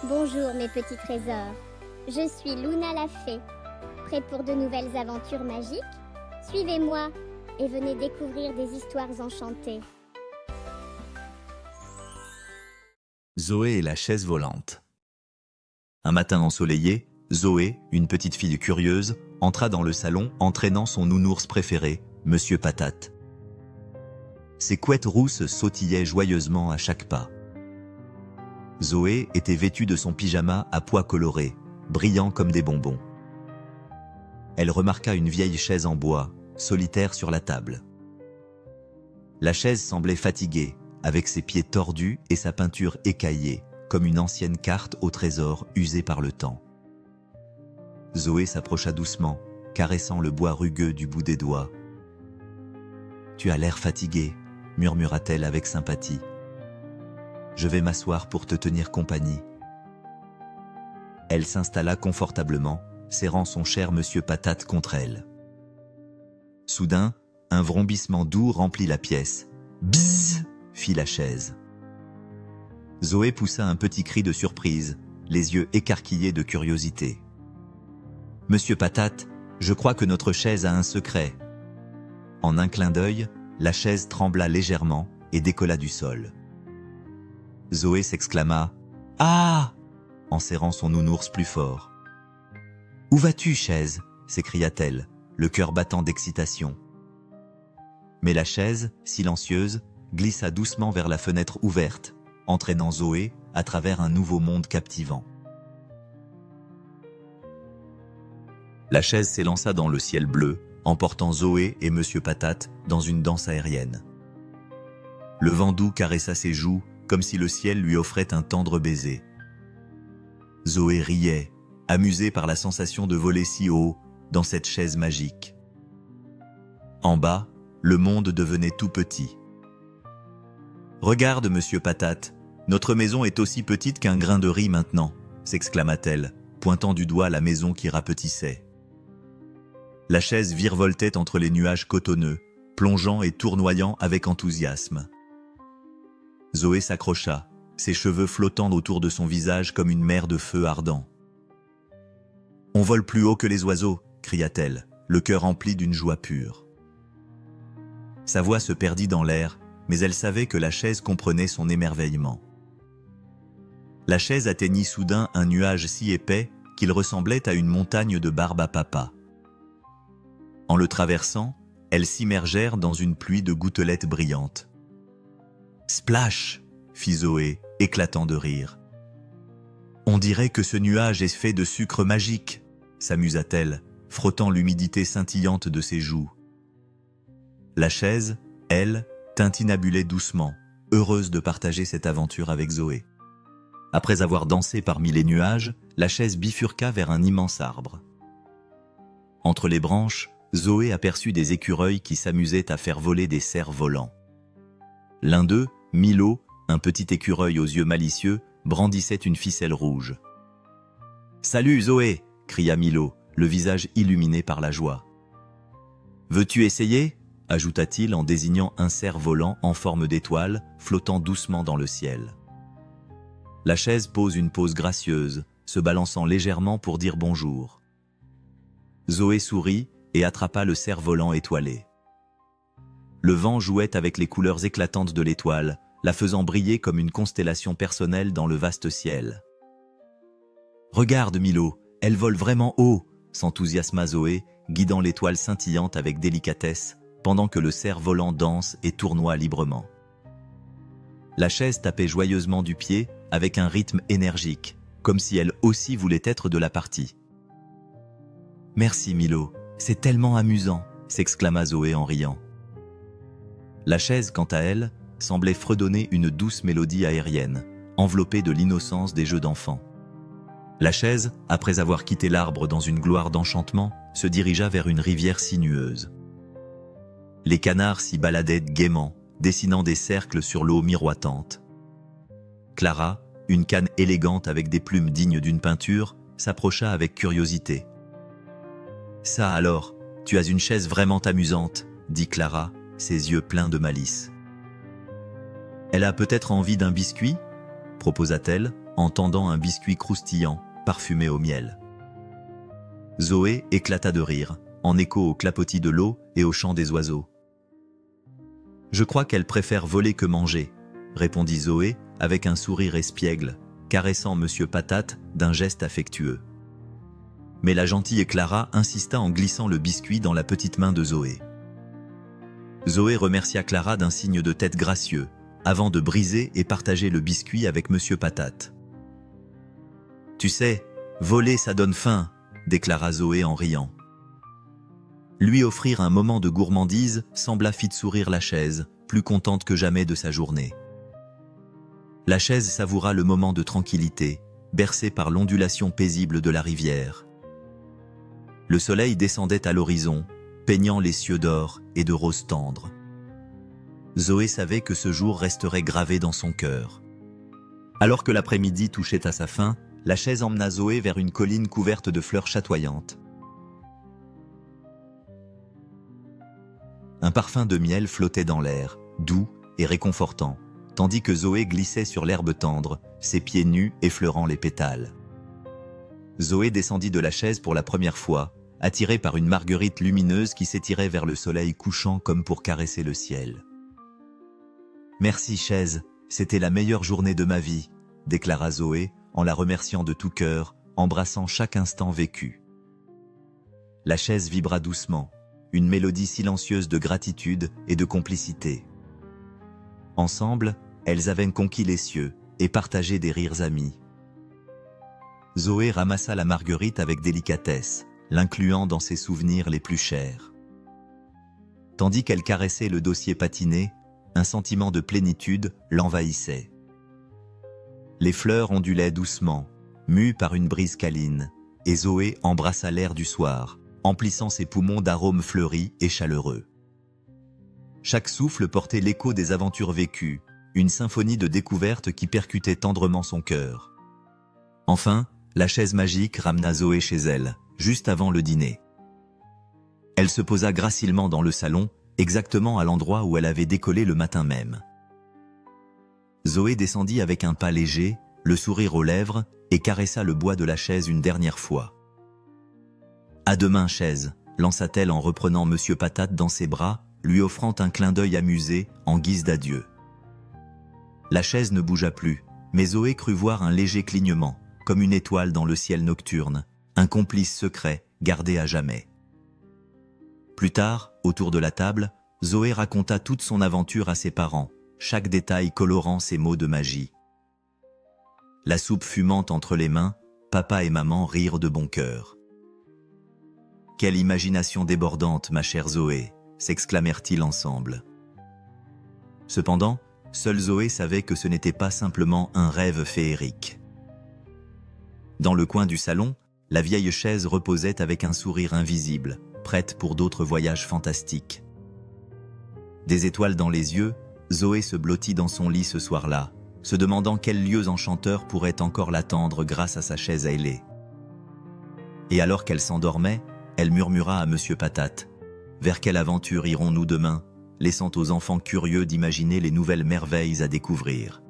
Bonjour mes petits trésors, je suis Luna la fée. Prête pour de nouvelles aventures magiques? Suivez-moi et venez découvrir des histoires enchantées. Zoé et la chaise volante. Un matin ensoleillé, Zoé, une petite fille curieuse, entra dans le salon entraînant son nounours préféré, Monsieur Patate. Ses couettes rousses sautillaient joyeusement à chaque pas. Zoé était vêtue de son pyjama à pois colorés, brillant comme des bonbons. Elle remarqua une vieille chaise en bois, solitaire sur la table. La chaise semblait fatiguée, avec ses pieds tordus et sa peinture écaillée, comme une ancienne carte au trésor usée par le temps. Zoé s'approcha doucement, caressant le bois rugueux du bout des doigts. « Tu as l'air fatigué », murmura-t-elle avec sympathie. « Je vais m'asseoir pour te tenir compagnie. » Elle s'installa confortablement, serrant son cher Monsieur Patate contre elle. Soudain, un vrombissement doux remplit la pièce. « Bzzz !» fit la chaise. Zoé poussa un petit cri de surprise, les yeux écarquillés de curiosité. « Monsieur Patate, je crois que notre chaise a un secret. » En un clin d'œil, la chaise trembla légèrement et décolla du sol. Zoé s'exclama « Ah !» en serrant son nounours plus fort. « Où vas-tu, chaise ?» s'écria-t-elle, le cœur battant d'excitation. Mais la chaise, silencieuse, glissa doucement vers la fenêtre ouverte, entraînant Zoé à travers un nouveau monde captivant. La chaise s'élança dans le ciel bleu, emportant Zoé et Monsieur Patate dans une danse aérienne. Le vent doux caressa ses joues, comme si le ciel lui offrait un tendre baiser. Zoé riait, amusée par la sensation de voler si haut dans cette chaise magique. En bas, le monde devenait tout petit. « Regarde, Monsieur Patate, notre maison est aussi petite qu'un grain de riz maintenant », s'exclama-t-elle, pointant du doigt la maison qui rapetissait. La chaise virevoltait entre les nuages cotonneux, plongeant et tournoyant avec enthousiasme. Zoé s'accrocha, ses cheveux flottant autour de son visage comme une mer de feu ardent. « On vole plus haut que les oiseaux !» cria-t-elle, le cœur rempli d'une joie pure. Sa voix se perdit dans l'air, mais elle savait que la chaise comprenait son émerveillement. La chaise atteignit soudain un nuage si épais qu'il ressemblait à une montagne de barbe à papa. En le traversant, elles s'immergèrent dans une pluie de gouttelettes brillantes. « Splash !» fit Zoé, éclatant de rire. « On dirait que ce nuage est fait de sucre magique !» s'amusa-t-elle, frottant l'humidité scintillante de ses joues. La chaise, elle, tintinabulait doucement, heureuse de partager cette aventure avec Zoé. Après avoir dansé parmi les nuages, la chaise bifurqua vers un immense arbre. Entre les branches, Zoé aperçut des écureuils qui s'amusaient à faire voler des cerfs volants. L'un d'eux, Milo, un petit écureuil aux yeux malicieux, brandissait une ficelle rouge. « Salut Zoé !» cria Milo, le visage illuminé par la joie. « Veux-tu essayer ?» ajouta-t-il en désignant un cerf volant en forme d'étoile, flottant doucement dans le ciel. La chaise pose une pose gracieuse, se balançant légèrement pour dire bonjour. Zoé sourit et attrapa le cerf-volant étoilé. Le vent jouait avec les couleurs éclatantes de l'étoile, la faisant briller comme une constellation personnelle dans le vaste ciel. « Regarde, Milo, elle vole vraiment haut !» s'enthousiasma Zoé, guidant l'étoile scintillante avec délicatesse, pendant que le cerf-volant danse et tournoie librement. La chaise tapait joyeusement du pied, avec un rythme énergique, comme si elle aussi voulait être de la partie. « Merci, Milo. C'est tellement amusant !» s'exclama Zoé en riant. La chaise, quant à elle, semblait fredonner une douce mélodie aérienne, enveloppée de l'innocence des jeux d'enfants. La chaise, après avoir quitté l'arbre dans une gloire d'enchantement, se dirigea vers une rivière sinueuse. Les canards s'y baladaient gaiement, dessinant des cercles sur l'eau miroitante. Clara, une canne élégante avec des plumes dignes d'une peinture, s'approcha avec curiosité. « Ça alors, tu as une chaise vraiment amusante », dit Clara, ses yeux pleins de malice. « Elle a peut-être envie d'un biscuit ?» proposa-t-elle, en tendant un biscuit croustillant, parfumé au miel. Zoé éclata de rire, en écho au clapotis de l'eau et au chant des oiseaux. « Je crois qu'elle préfère voler que manger », répondit Zoé avec un sourire espiègle, caressant Monsieur Patate d'un geste affectueux. Mais la gentille Clara insista en glissant le biscuit dans la petite main de Zoé. Zoé remercia Clara d'un signe de tête gracieux, avant de briser et partager le biscuit avec Monsieur Patate. « Tu sais, voler ça donne faim », déclara Zoé en riant. Lui offrir un moment de gourmandise sembla fit sourire la chaise, plus contente que jamais de sa journée. La chaise savoura le moment de tranquillité, bercée par l'ondulation paisible de la rivière. Le soleil descendait à l'horizon, peignant les cieux d'or et de roses tendres. Zoé savait que ce jour resterait gravé dans son cœur. Alors que l'après-midi touchait à sa fin, la chaise emmena Zoé vers une colline couverte de fleurs chatoyantes. Un parfum de miel flottait dans l'air, doux et réconfortant, tandis que Zoé glissait sur l'herbe tendre, ses pieds nus effleurant les pétales. Zoé descendit de la chaise pour la première fois, attirée par une marguerite lumineuse qui s'étirait vers le soleil couchant comme pour caresser le ciel. « Merci chaise, c'était la meilleure journée de ma vie », déclara Zoé en la remerciant de tout cœur, embrassant chaque instant vécu. La chaise vibra doucement, une mélodie silencieuse de gratitude et de complicité. Ensemble, elles avaient conquis les cieux et partagé des rires amis. Zoé ramassa la marguerite avec délicatesse, l'incluant dans ses souvenirs les plus chers. Tandis qu'elle caressait le dossier patiné, un sentiment de plénitude l'envahissait. Les fleurs ondulaient doucement, mues par une brise câline, et Zoé embrassa l'air du soir, emplissant ses poumons d'arômes fleuris et chaleureux. Chaque souffle portait l'écho des aventures vécues, une symphonie de découvertes qui percutait tendrement son cœur. Enfin, la chaise magique ramena Zoé chez elle, juste avant le dîner. Elle se posa gracilement dans le salon, exactement à l'endroit où elle avait décollé le matin même. Zoé descendit avec un pas léger, le sourire aux lèvres, et caressa le bois de la chaise une dernière fois. « À demain, chaise », lança-t-elle en reprenant Monsieur Patate dans ses bras, lui offrant un clin d'œil amusé en guise d'adieu. La chaise ne bougea plus, mais Zoé crut voir un léger clignement, comme une étoile dans le ciel nocturne, un complice secret gardé à jamais. Plus tard, autour de la table, Zoé raconta toute son aventure à ses parents, chaque détail colorant ses mots de magie. La soupe fumante entre les mains, papa et maman rirent de bon cœur. « Quelle imagination débordante, ma chère Zoé !» s'exclamèrent-ils ensemble. Cependant, seule Zoé savait que ce n'était pas simplement un rêve féerique. Dans le coin du salon, la vieille chaise reposait avec un sourire invisible, prête pour d'autres voyages fantastiques. Des étoiles dans les yeux, Zoé se blottit dans son lit ce soir-là, se demandant quels lieux enchanteurs pourraient encore l'attendre grâce à sa chaise ailée. Et alors qu'elle s'endormait, elle murmura à Monsieur Patate : « Vers quelle aventure irons-nous demain ?» laissant aux enfants curieux d'imaginer les nouvelles merveilles à découvrir.